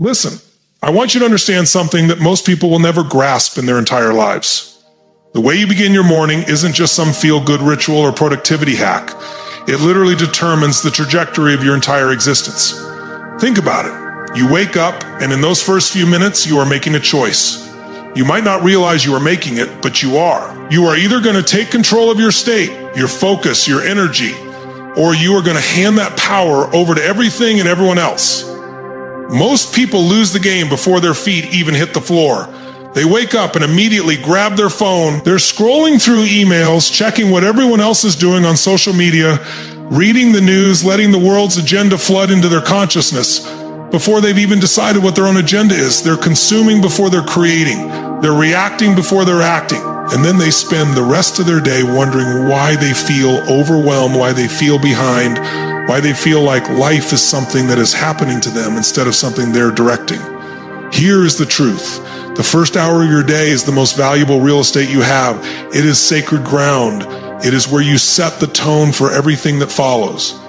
Listen, I want you to understand something that most people will never grasp in their entire lives. The way you begin your morning isn't just some feel-good ritual or productivity hack. It literally determines the trajectory of your entire existence. Think about it. You wake up, and in those first few minutes, you are making a choice. You might not realize you are making it, but you are. You are either going to take control of your state, your focus, your energy, or you are going to hand that power over to everything and everyone else. Most people lose the game before their feet even hit the floor. They wake up and immediately grab their phone. They're scrolling through emails, checking what everyone else is doing on social media, reading the news, letting the world's agenda flood into their consciousness. Before they've even decided what their own agenda is, they're consuming before they're creating. They're reacting before they're acting. And then they spend the rest of their day wondering why they feel overwhelmed, why they feel behind, why they feel like life is something that is happening to them instead of something they're directing. Here is the truth. The first hour of your day is the most valuable real estate you have. It is sacred ground. It is where you set the tone for everything that follows.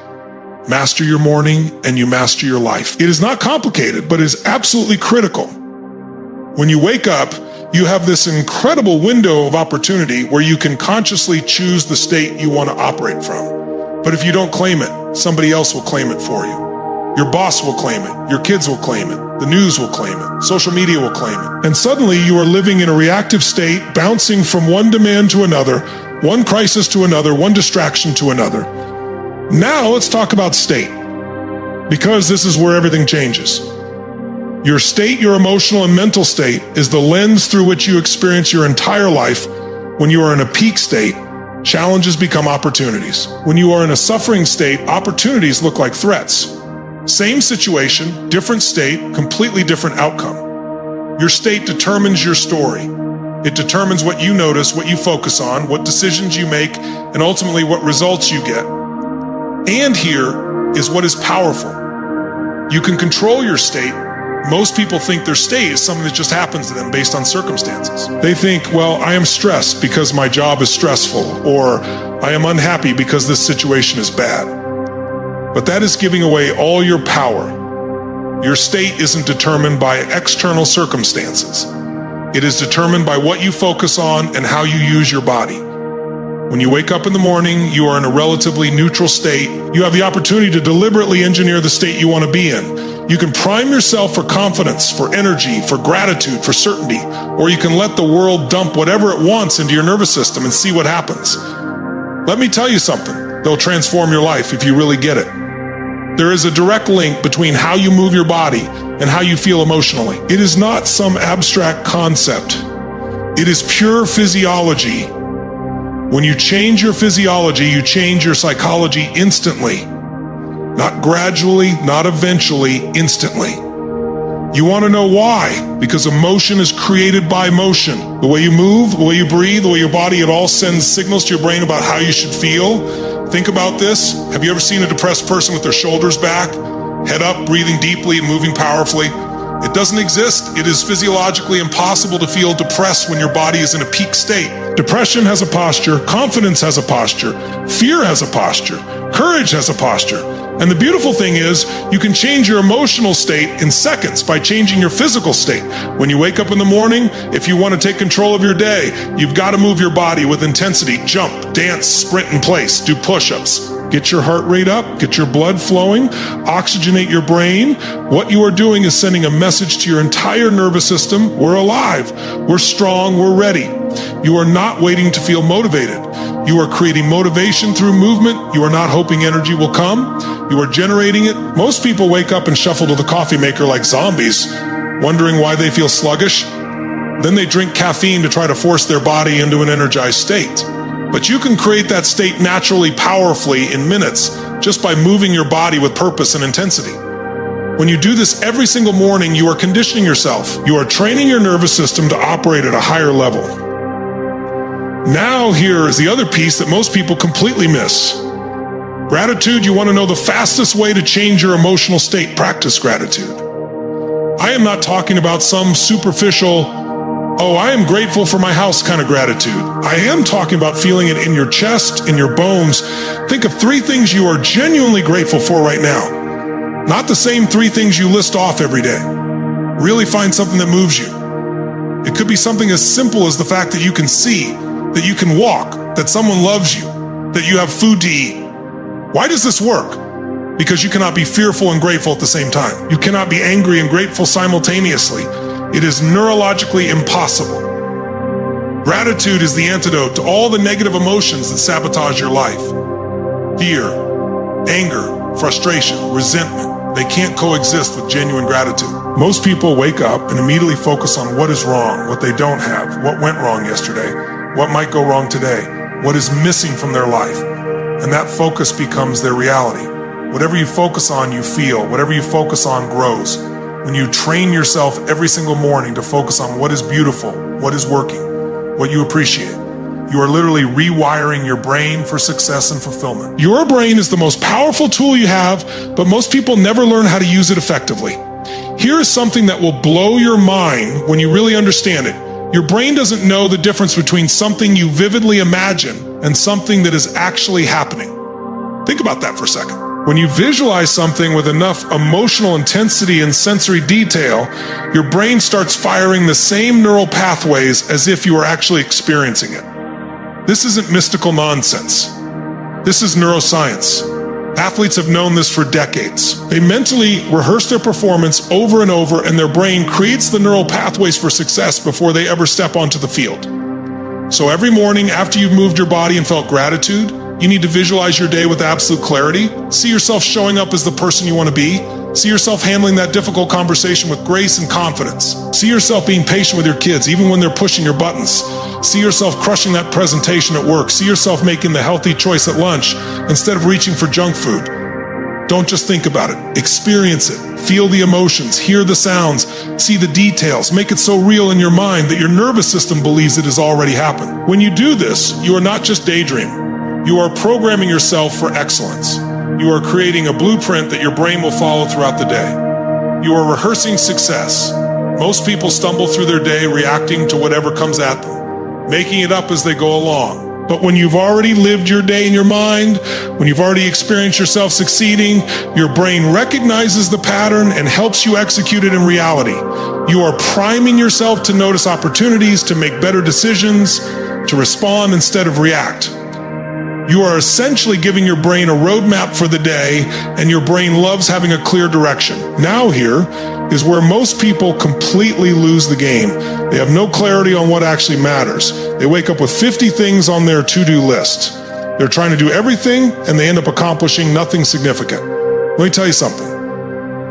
Master your morning and you master your life. It is not complicated, but it is absolutely critical. When you wake up, you have this incredible window of opportunity where you can consciously choose the state you want to operate from. But if you don't claim it, somebody else will claim it for you. Your boss will claim it. Your kids will claim it. The news will claim it. Social media will claim it. And suddenly you are living in a reactive state, bouncing from one demand to another, one crisis to another, one distraction to another. Now let's talk about state, because this is where everything changes. Your state, your emotional and mental state, is the lens through which you experience your entire life. When you are in a peak state, challenges become opportunities. When you are in a suffering state, opportunities look like threats. Same situation, different state, completely different outcome. Your state determines your story. It determines what you notice, what you focus on, what decisions you make, and ultimately what results you get. And here is what is powerful. You can control your state. Most people think their state is something that just happens to them based on circumstances. They think, well, I am stressed because my job is stressful, or I am unhappy because this situation is bad. But that is giving away all your power. Your state isn't determined by external circumstances. It is determined by what you focus on and how you use your body. When you wake up in the morning, you are in a relatively neutral state. You have the opportunity to deliberately engineer the state you want to be in. You can prime yourself for confidence, for energy, for gratitude, for certainty, or you can let the world dump whatever it wants into your nervous system and see what happens. Let me tell you something. They'll transform your life if you really get it. There is a direct link between how you move your body and how you feel emotionally. It is not some abstract concept. It is pure physiology. When you change your physiology, you change your psychology instantly. Not gradually, not eventually, instantly. You want to know why? Because emotion is created by motion. The way you move, the way you breathe, the way your body, it all sends signals to your brain about how you should feel. Think about this. Have you ever seen a depressed person with their shoulders back, head up, breathing deeply and moving powerfully? It doesn't exist. It is physiologically impossible to feel depressed when your body is in a peak state. Depression has a posture, confidence has a posture, fear has a posture, courage has a posture. And the beautiful thing is, you can change your emotional state in seconds by changing your physical state. When you wake up in the morning, if you want to take control of your day, you've got to move your body with intensity. Jump, dance, sprint in place, do push-ups. Get your heart rate up, get your blood flowing, oxygenate your brain. What you are doing is sending a message to your entire nervous system. We're alive, we're strong, we're ready. You are not waiting to feel motivated. You are creating motivation through movement. You are not hoping energy will come. You are generating it. Most people wake up and shuffle to the coffee maker like zombies, wondering why they feel sluggish. Then they drink caffeine to try to force their body into an energized state. But you can create that state naturally, powerfully in minutes, just by moving your body with purpose and intensity. When you do this every single morning, you are conditioning yourself. You are training your nervous system to operate at a higher level. Now here is the other piece that most people completely miss. Gratitude. You want to know the fastest way to change your emotional state? Practice gratitude. I am not talking about some superficial, oh, I am grateful for my house kind of gratitude. I am talking about feeling it in your chest, in your bones. Think of 3 things you are genuinely grateful for right now. Not the same 3 things you list off every day. Really find something that moves you. It could be something as simple as the fact that you can see, that you can walk, that someone loves you, that you have food to eat. Why does this work? Because you cannot be fearful and grateful at the same time. You cannot be angry and grateful simultaneously. It is neurologically impossible. Gratitude is the antidote to all the negative emotions that sabotage your life. Fear, anger, frustration, resentment, they can't coexist with genuine gratitude. Most people wake up and immediately focus on what is wrong, what they don't have, what went wrong yesterday, what might go wrong today, what is missing from their life. And that focus becomes their reality. Whatever you focus on, you feel. Whatever you focus on grows. When you train yourself every single morning to focus on what is beautiful, what is working, what you appreciate, you are literally rewiring your brain for success and fulfillment. Your brain is the most powerful tool you have, but most people never learn how to use it effectively. Here is something that will blow your mind when you really understand it. Your brain doesn't know the difference between something you vividly imagine and something that is actually happening. Think about that for a second. When you visualize something with enough emotional intensity and sensory detail, your brain starts firing the same neural pathways as if you were actually experiencing it. This isn't mystical nonsense. This is neuroscience. Athletes have known this for decades. They mentally rehearse their performance over and over, and their brain creates the neural pathways for success before they ever step onto the field. So every morning after you've moved your body and felt gratitude, you need to visualize your day with absolute clarity. See yourself showing up as the person you want to be. See yourself handling that difficult conversation with grace and confidence. See yourself being patient with your kids, even when they're pushing your buttons. See yourself crushing that presentation at work. See yourself making the healthy choice at lunch instead of reaching for junk food. Don't just think about it. Experience it. Feel the emotions. Hear the sounds. See the details. Make it so real in your mind that your nervous system believes it has already happened. When you do this, you are not just daydreaming. You are programming yourself for excellence. You are creating a blueprint that your brain will follow throughout the day. You are rehearsing success. Most people stumble through their day reacting to whatever comes at them, making it up as they go along. But when you've already lived your day in your mind, when you've already experienced yourself succeeding, your brain recognizes the pattern and helps you execute it in reality. You are priming yourself to notice opportunities, to make better decisions, to respond instead of react. You are essentially giving your brain a roadmap for the day, and your brain loves having a clear direction. Now here is where most people completely lose the game. They have no clarity on what actually matters. They wake up with 50 things on their to-do list. They're trying to do everything, and they end up accomplishing nothing significant. Let me tell you something.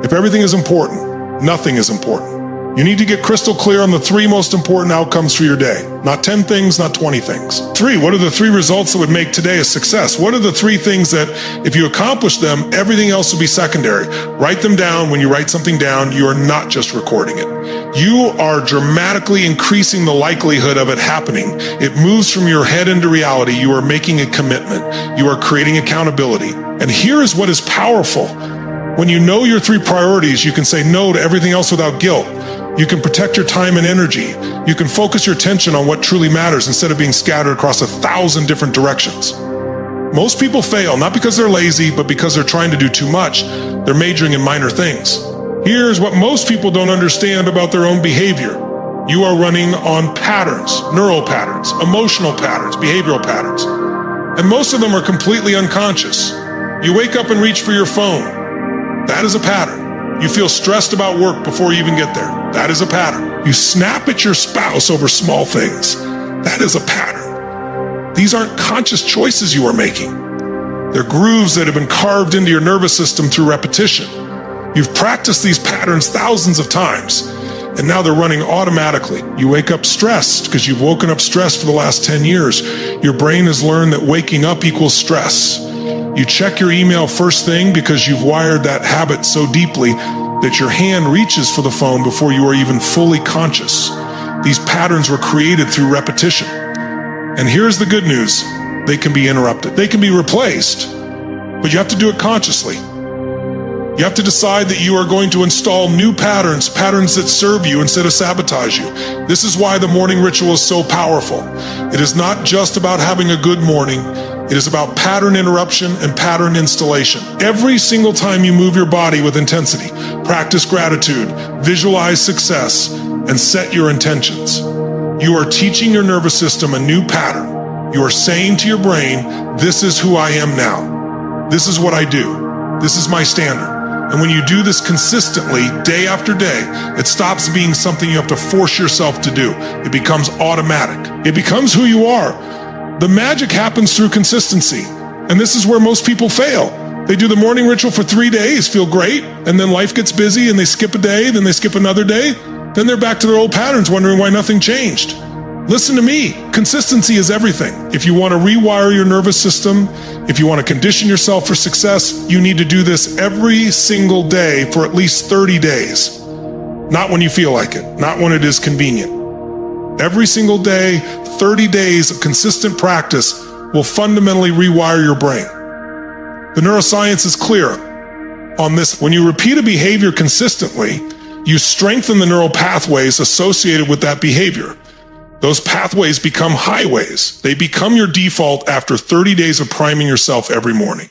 If everything is important, nothing is important. You need to get crystal clear on the 3 most important outcomes for your day. Not 10 things, not 20 things. 3, what are the 3 results that would make today a success? What are the 3 things that, if you accomplish them, everything else will be secondary? Write them down. When you write something down, you are not just recording it. You are dramatically increasing the likelihood of it happening. It moves from your head into reality. You are making a commitment. You are creating accountability. And here is what is powerful. When you know your 3 priorities, you can say no to everything else without guilt. You can protect your time and energy. You can focus your attention on what truly matters instead of being scattered across 1,000 different directions. Most people fail, not because they're lazy, but because they're trying to do too much. They're majoring in minor things. Here's what most people don't understand about their own behavior. You are running on patterns, neural patterns, emotional patterns, behavioral patterns. And most of them are completely unconscious. You wake up and reach for your phone. That is a pattern. You feel stressed about work before you even get there. That is a pattern. You snap at your spouse over small things. That is a pattern. These aren't conscious choices you are making. They're grooves that have been carved into your nervous system through repetition. You've practiced these patterns thousands of times, and now they're running automatically. You wake up stressed because you've woken up stressed for the last 10 years. Your brain has learned that waking up equals stress. You check your email first thing because you've wired that habit so deeply that your hand reaches for the phone before you are even fully conscious. These patterns were created through repetition. And here's the good news. They can be interrupted. They can be replaced, but you have to do it consciously. You have to decide that you are going to install new patterns that serve you instead of sabotage you. This is why the morning ritual is so powerful. It is not just about having a good morning. It is about pattern interruption and pattern installation. Every single time you move your body with intensity, practice gratitude, visualize success, and set your intentions, you are teaching your nervous system a new pattern. You are saying to your brain, this is who I am now. This is what I do. This is my standard. And when you do this consistently, day after day, it stops being something you have to force yourself to do. It becomes automatic. It becomes who you are. The magic happens through consistency. And this is where most people fail. They do the morning ritual for 3 days, feel great, and then life gets busy and they skip a day, then they skip another day. Then they're back to their old patterns, wondering why nothing changed. Listen to me. Consistency is everything. If you want to rewire your nervous system, if you want to condition yourself for success, you need to do this every single day for at least 30 days. Not when you feel like it, not when it is convenient. Every single day, 30 days of consistent practice will fundamentally rewire your brain. The neuroscience is clear on this. When you repeat a behavior consistently, you strengthen the neural pathways associated with that behavior. Those pathways become highways. They become your default after 30 days of priming yourself every morning.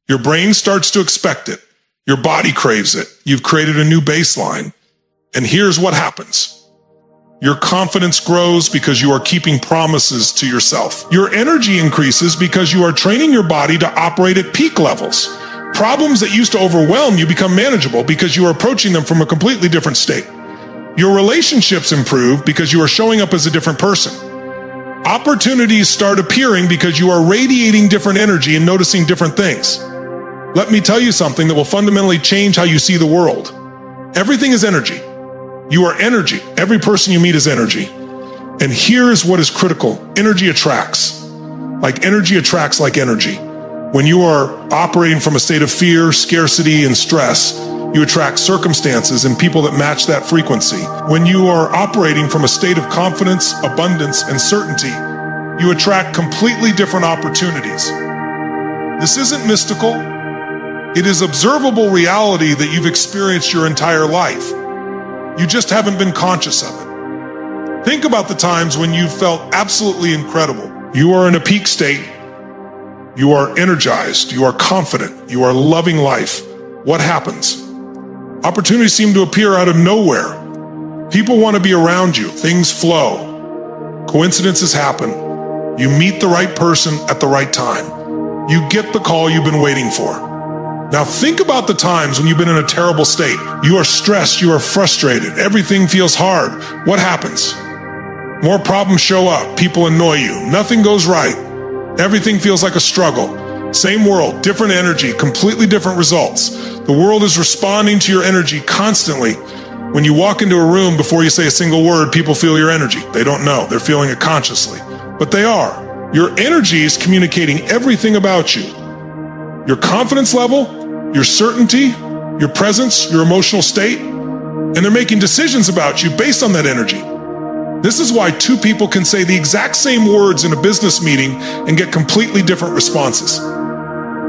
Your brain starts to expect it. Your body craves it. You've created a new baseline. And here's what happens. Your confidence grows because you are keeping promises to yourself. Your energy increases because you are training your body to operate at peak levels. Problems that used to overwhelm you become manageable because you are approaching them from a completely different state. Your relationships improve because you are showing up as a different person. Opportunities start appearing because you are radiating different energy and noticing different things. Let me tell you something that will fundamentally change how you see the world. Everything is energy. You are energy. Every person you meet is energy. And here's what is critical. Energy attracts. Like energy attracts like energy. When you are operating from a state of fear, scarcity, and stress, you attract circumstances and people that match that frequency. When you are operating from a state of confidence, abundance, and certainty, you attract completely different opportunities. This isn't mystical. It is observable reality that you've experienced your entire life. You just haven't been conscious of it. Think about the times when you felt absolutely incredible. You are in a peak state. You are energized. You are confident. You are loving life. What happens? Opportunities seem to appear out of nowhere. People want to be around you. Things flow. Coincidences happen. You meet the right person at the right time. You get the call you've been waiting for. Now think about the times when you've been in a terrible state. You are stressed. You are frustrated. Everything feels hard. What happens? More problems show up. People annoy you. Nothing goes right. Everything feels like a struggle. Same world, different energy, completely different results. The world is responding to your energy constantly. When you walk into a room, before you say a single word, people feel your energy. They don't know. They're feeling it consciously. But they are. Your energy is communicating everything about you. Your confidence level, your certainty, your presence, your emotional state, and they're making decisions about you based on that energy. This is why two people can say the exact same words in a business meeting and get completely different responses.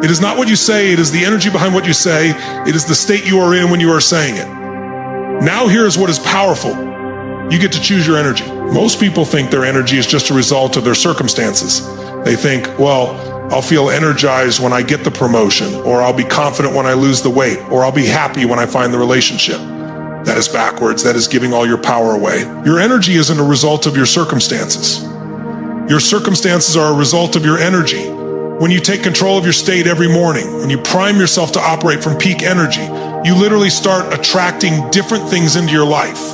It is not what you say, it is the energy behind what you say, it is the state you are in when you are saying it. Now here is what is powerful. You get to choose your energy. Most people think their energy is just a result of their circumstances. They think, well, I'll feel energized when I get the promotion, or I'll be confident when I lose the weight, or I'll be happy when I find the relationship. That is backwards. That is giving all your power away. Your energy isn't a result of your circumstances. Your circumstances are a result of your energy. When you take control of your state every morning, and you prime yourself to operate from peak energy, you literally start attracting different things into your life.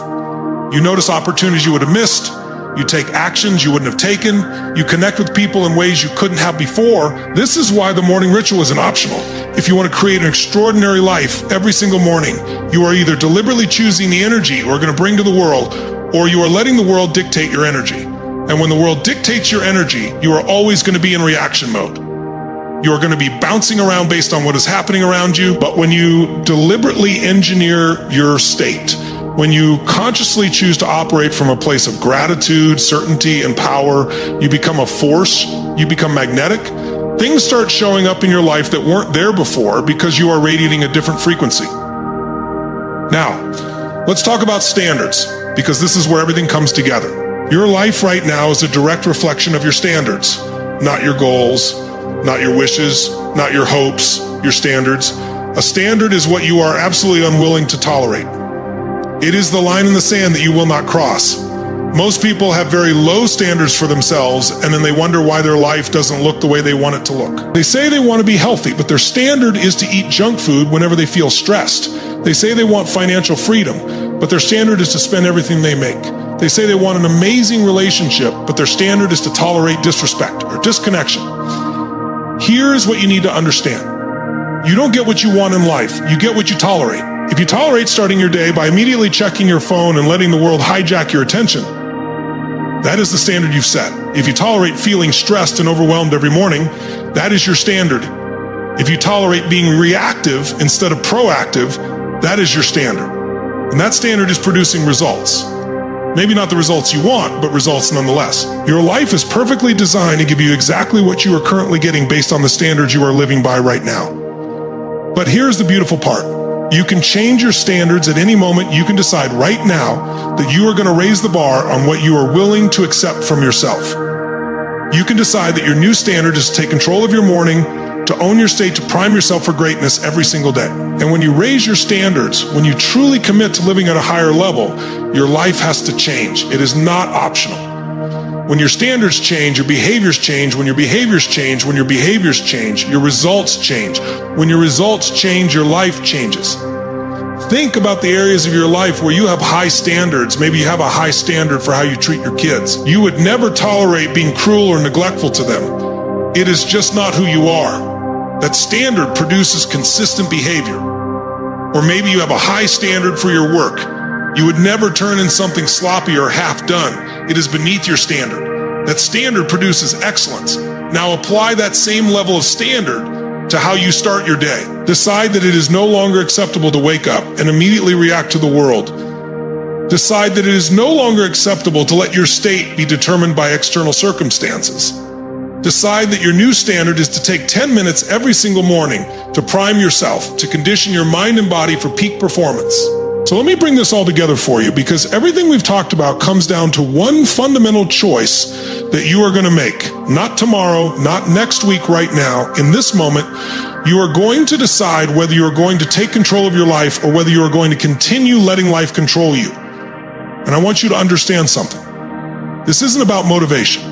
You notice opportunities you would have missed. You take actions you wouldn't have taken. You connect with people in ways you couldn't have before. This is why the morning ritual isn't optional. If you want to create an extraordinary life every single morning, you are either deliberately choosing the energy you are going to bring to the world, or you are letting the world dictate your energy. And when the world dictates your energy, you are always going to be in reaction mode. You are going to be bouncing around based on what is happening around you. But when you deliberately engineer your state, when you consciously choose to operate from a place of gratitude, certainty, and power, you become a force, you become magnetic. Things start showing up in your life that weren't there before because you are radiating a different frequency. Now, let's talk about standards, because this is where everything comes together. Your life right now is a direct reflection of your standards, not your goals, not your wishes, not your hopes, your standards. A standard is what you are absolutely unwilling to tolerate. It is the line in the sand that you will not cross. Most people have very low standards for themselves, and then they wonder why their life doesn't look the way they want it to look. They say they want to be healthy, but their standard is to eat junk food whenever they feel stressed. They say they want financial freedom, but their standard is to spend everything they make. They say they want an amazing relationship, but their standard is to tolerate disrespect or disconnection. Here's what you need to understand. You don't get what you want in life, you get what you tolerate. If you tolerate starting your day by immediately checking your phone and letting the world hijack your attention, that is the standard you've set. If you tolerate feeling stressed and overwhelmed every morning, that is your standard. If you tolerate being reactive instead of proactive, that is your standard. And that standard is producing results. Maybe not the results you want, but results nonetheless. Your life is perfectly designed to give you exactly what you are currently getting based on the standards you are living by right now. But here's the beautiful part. You can change your standards at any moment. You can decide right now that you are going to raise the bar on what you are willing to accept from yourself. You can decide that your new standard is to take control of your morning, to own your state, to prime yourself for greatness every single day. And when you raise your standards, when you truly commit to living at a higher level, your life has to change. It is not optional. When your standards change, your behaviors change. When your behaviors change, when your behaviors change, your results change. When your results change, your life changes. Think about the areas of your life where you have high standards. Maybe you have a high standard for how you treat your kids. You would never tolerate being cruel or neglectful to them. It is just not who you are. That standard produces consistent behavior. Or maybe you have a high standard for your work. You would never turn in something sloppy or half done. It is beneath your standard. That standard produces excellence. Now apply that same level of standard to how you start your day. Decide that it is no longer acceptable to wake up and immediately react to the world. Decide that it is no longer acceptable to let your state be determined by external circumstances. Decide that your new standard is to take 10 minutes every single morning to prime yourself, to condition your mind and body for peak performance. So let me bring this all together for you, because everything we've talked about comes down to one fundamental choice that you are going to make. Not tomorrow, not next week, right now. In this moment, you are going to decide whether you are going to take control of your life or whether you are going to continue letting life control you. And I want you to understand something. This isn't about motivation.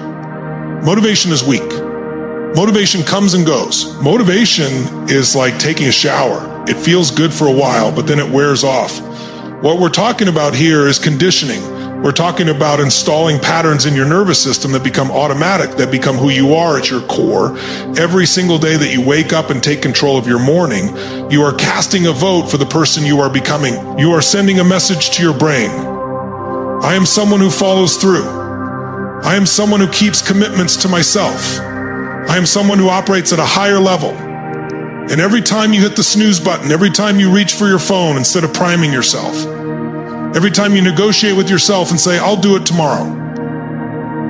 Motivation is weak. Motivation comes and goes. Motivation is like taking a shower. It feels good for a while, but then it wears off. What we're talking about here is conditioning. We're talking about installing patterns in your nervous system that become automatic, that become who you are at your core. Every single day that you wake up and take control of your morning, you are casting a vote for the person you are becoming. You are sending a message to your brain. I am someone who follows through. I am someone who keeps commitments to myself. I am someone who operates at a higher level. And every time you hit the snooze button, every time you reach for your phone instead of priming yourself, every time you negotiate with yourself and say, I'll do it tomorrow,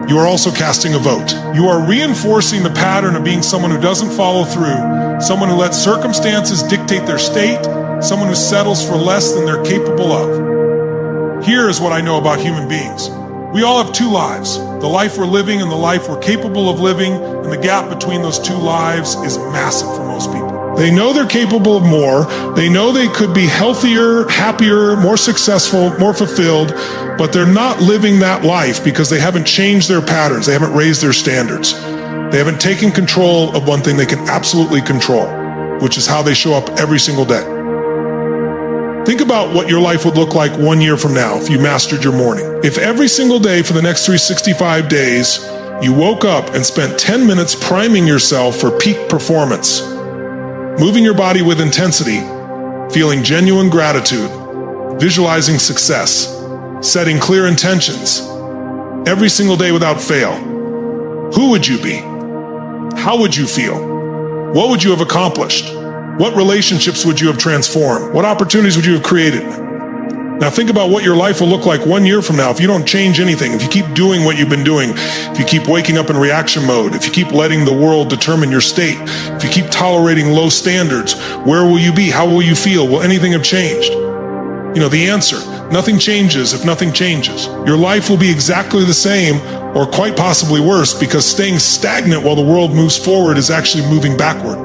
you are also casting a vote. You are reinforcing the pattern of being someone who doesn't follow through, someone who lets circumstances dictate their state, someone who settles for less than they're capable of. Here is what I know about human beings. We all have two lives, the life we're living and the life we're capable of living, and the gap between those two lives is massive for most people. They know they're capable of more. They know they could be healthier, happier, more successful, more fulfilled, but they're not living that life because they haven't changed their patterns. They haven't raised their standards. They haven't taken control of one thing they can absolutely control, which is how they show up every single day. Think about what your life would look like 1 year from now if you mastered your morning. If every single day for the next 365 days, you woke up and spent 10 minutes priming yourself for peak performance, moving your body with intensity, feeling genuine gratitude, visualizing success, setting clear intentions, every single day without fail, who would you be? How would you feel? What would you have accomplished? What relationships would you have transformed? What opportunities would you have created? Now think about what your life will look like 1 year from now if you don't change anything, if you keep doing what you've been doing, if you keep waking up in reaction mode, if you keep letting the world determine your state, if you keep tolerating low standards. Where will you be? How will you feel? Will anything have changed? The answer, nothing changes if nothing changes. Your life will be exactly the same or quite possibly worse, because staying stagnant while the world moves forward is actually moving backward.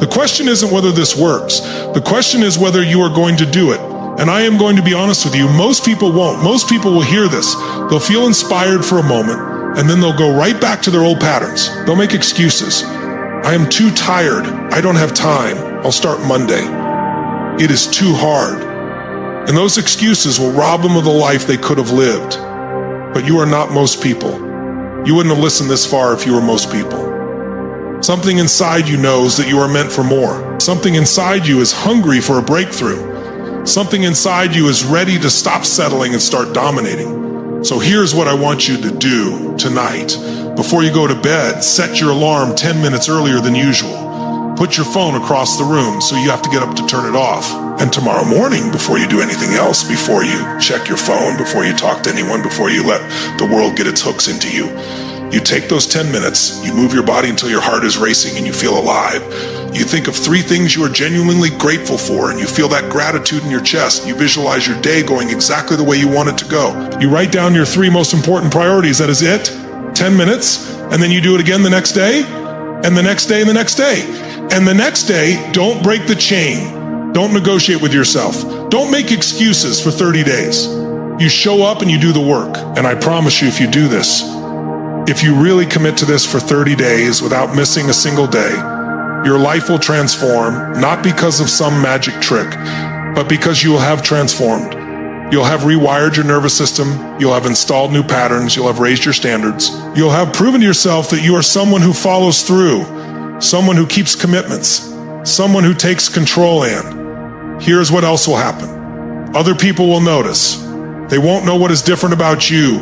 The question isn't whether this works. The question is whether you are going to do it. And I am going to be honest with you, most people won't. Most people will hear this. They'll feel inspired for a moment, and then they'll go right back to their old patterns. They'll make excuses. I am too tired. I don't have time. I'll start Monday. It is too hard. And those excuses will rob them of the life they could have lived. But you are not most people. You wouldn't have listened this far if you were most people. Something inside you knows that you are meant for more. Something inside you is hungry for a breakthrough. Something inside you is ready to stop settling and start dominating. So here's what I want you to do tonight. Before you go to bed, set your alarm 10 minutes earlier than usual. Put your phone across the room so you have to get up to turn it off. And tomorrow morning, before you do anything else, before you check your phone, before you talk to anyone, before you let the world get its hooks into you, you take those 10 minutes, you move your body until your heart is racing and you feel alive. You think of 3 things you are genuinely grateful for, and you feel that gratitude in your chest. You visualize your day going exactly the way you want it to go. You write down your 3 most important priorities. That is it. 10 minutes. And then you do it again the next day, and the next day, and the next day. And the next day, don't break the chain. Don't negotiate with yourself. Don't make excuses for 30 days. You show up and you do the work. And I promise you, if you do this, if you really commit to this for 30 days without missing a single day, your life will transform, not because of some magic trick, but because you will have transformed. You'll have rewired your nervous system. You'll have installed new patterns. You'll have raised your standards. You'll have proven to yourself that you are someone who follows through, someone who keeps commitments, someone who takes control. And here's what else will happen. Other people will notice. They won't know what is different about you,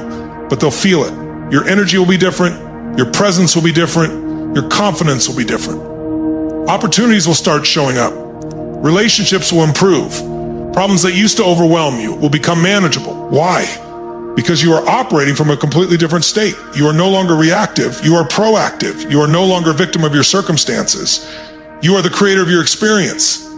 but they'll feel it. Your energy will be different. Your presence will be different. Your confidence will be different. Opportunities will start showing up. Relationships will improve. Problems that used to overwhelm you will become manageable. Why? Because you are operating from a completely different state. You are no longer reactive. You are proactive. You are no longer a victim of your circumstances. You are the creator of your experience.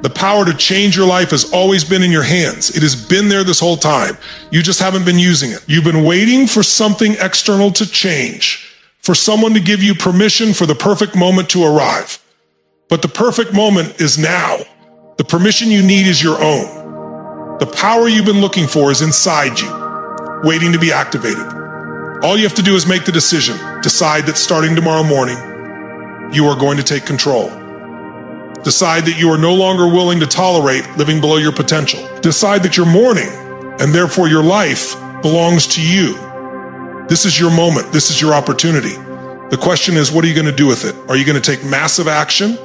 The power to change your life has always been in your hands. It has been there this whole time. You just haven't been using it. You've been waiting for something external to change, for someone to give you permission for the perfect moment to arrive. But the perfect moment is now. The permission you need is your own. The power you've been looking for is inside you, waiting to be activated. All you have to do is make the decision. Decide that starting tomorrow morning, you are going to take control. Decide that you are no longer willing to tolerate living below your potential. Decide that your morning, and therefore your life, belongs to you. This is your moment. This is your opportunity. The question is, what are you going to do with it? Are you going to take massive action?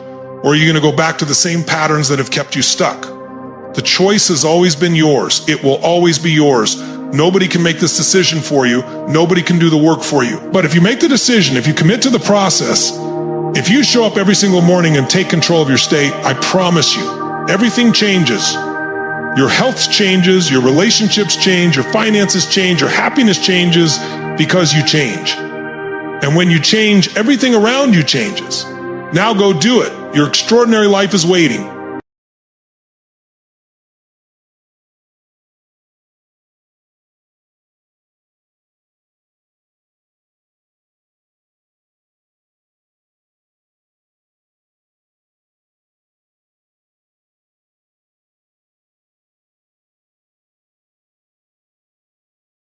Or are you going to go back to the same patterns that have kept you stuck? The choice has always been yours. It will always be yours. Nobody can make this decision for you. Nobody can do the work for you. But if you make the decision, if you commit to the process, if you show up every single morning and take control of your state, I promise you, everything changes. Your health changes, your relationships change, your finances change, your happiness changes because you change. And when you change, everything around you changes. Now go do it. Your extraordinary life is waiting.